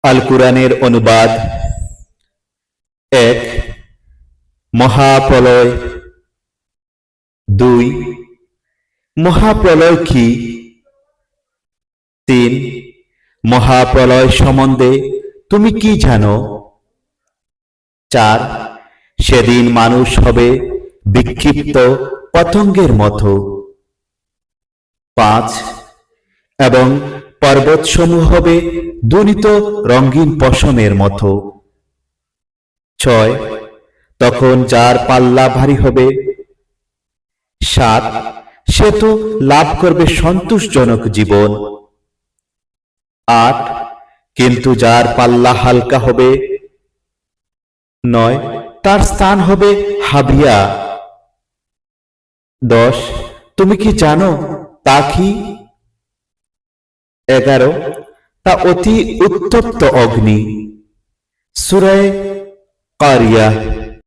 আল কুরআনের অনুবাদ। ১ মহাপ্রলয়। ২ মহাপ্রলয় কি? ৩ মহাপ্রলয় সম্বন্ধে তুমি কি জানো? ৪ সেদিন মানুষ হবে বিক্ষিপ্ত পতঙ্গের মতো। ৫ এবং পর্বতসমূহ হবে দুনিত রঙিন পশমের মতো। ৬ তখন যার পাল্লা ভারী হবে। ৭ সে তো লাভ করবে সন্তোষজনক জীবন। ৮ কিন্তু যার পাল্লা হালকা হবে। ৯ তার স্থান হবে হাবিয়া। ১০ তুমি কি জানো তা কি? ১১ তা অতি উত্তপ্ত অগ্নি। সূরা কারিয়াহ।